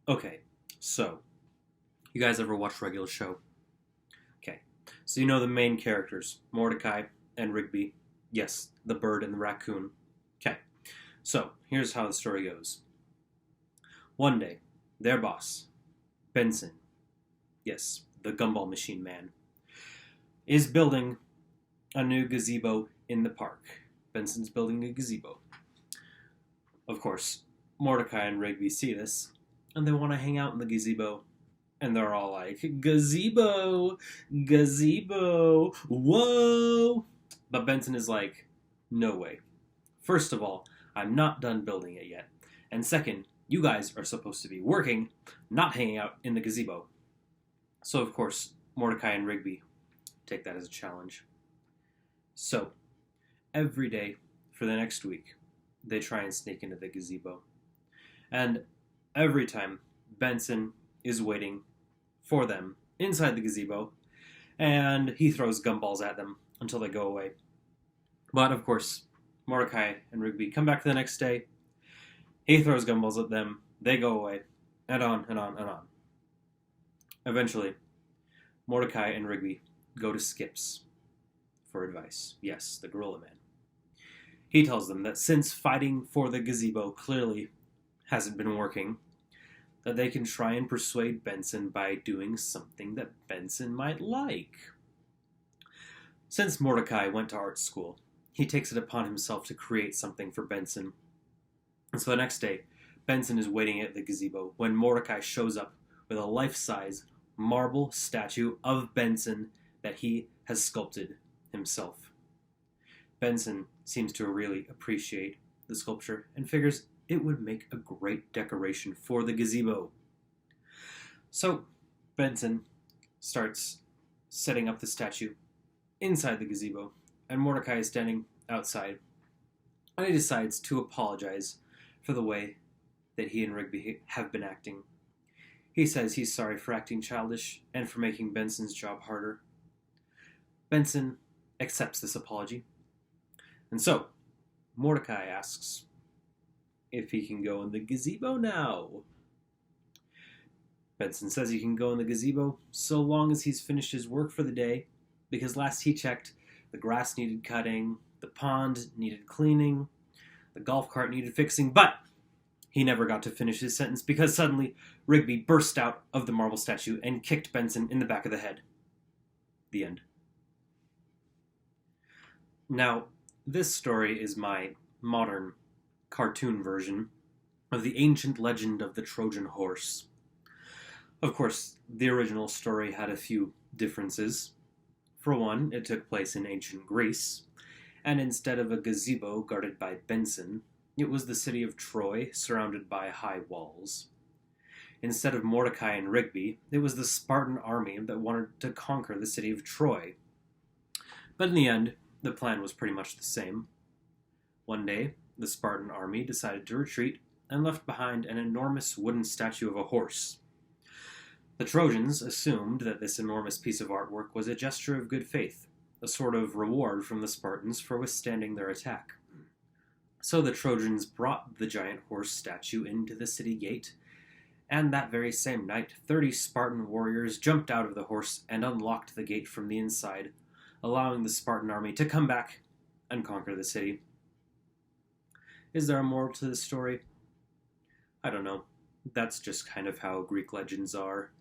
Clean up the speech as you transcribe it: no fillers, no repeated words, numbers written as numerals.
Okay, so you guys ever watch regular show? Okay, so you know the main characters, Mordecai and Rigby. Yes, the bird and the raccoon. Okay, so here's how the story goes. One day, their boss, Benson, yes, the gumball machine man, is building a new gazebo in the park. Benson's building a gazebo. Of course, Mordecai and Rigby see this, and they want to hang out in the gazebo. And they're all like, gazebo, gazebo, whoa. But Benson is like, no way. First of all, I'm not done building it yet. And second, you guys are supposed to be working, not hanging out in the gazebo. So, of course, Mordecai and Rigby take that as a challenge. So, every day for the next week, they try and sneak into the gazebo. And every time, Benson is waiting for them inside the gazebo, and he throws gumballs at them until they go away. But of course, Mordecai and Rigby come back the next day. He throws gumballs at them, they go away, and on and on and on. Eventually, Mordecai and Rigby go to Skips for advice. Yes, the gorilla man. He tells them that since fighting for the gazebo clearly hasn't been working, that they can try and persuade Benson by doing something that Benson might like. Since Mordecai went to art school, he takes it upon himself to create something for Benson. And so the next day, Benson is waiting at the gazebo when Mordecai shows up with a life-size marble statue of Benson that he has sculpted himself. Benson seems to really appreciate the sculpture and figures it would make a great decoration for the gazebo. So Benson starts setting up the statue inside the gazebo, and Mordecai is standing outside, and he decides to apologize for the way that he and Rigby have been acting. He says he's sorry for acting childish and for making Benson's job harder. Benson accepts this apology, and so Mordecai asks if he can go in the gazebo now. Benson says he can go in the gazebo so long as he's finished his work for the day, because last he checked, the grass needed cutting, the pond needed cleaning, the golf cart needed fixing, but he never got to finish his sentence because suddenly Rigby burst out of the marble statue and kicked Benson in the back of the head. The end. Now, this story is my modern cartoon version of the ancient legend of the Trojan horse. Of course, the original story had a few differences. For one, it took place in ancient Greece, and instead of a gazebo guarded by Benson, it was the city of Troy surrounded by high walls. Instead of Mordecai and Rigby, it was the Spartan army that wanted to conquer the city of Troy. But in the end, the plan was pretty much the same. One day, the Spartan army decided to retreat and left behind an enormous wooden statue of a horse. The Trojans assumed that this enormous piece of artwork was a gesture of good faith, a sort of reward from the Spartans for withstanding their attack. So the Trojans brought the giant horse statue into the city gate, and that very same night, 30 Spartan warriors jumped out of the horse and unlocked the gate from the inside, allowing the Spartan army to come back and conquer the city. Is there a moral to this story? I don't know. That's just kind of how Greek legends are.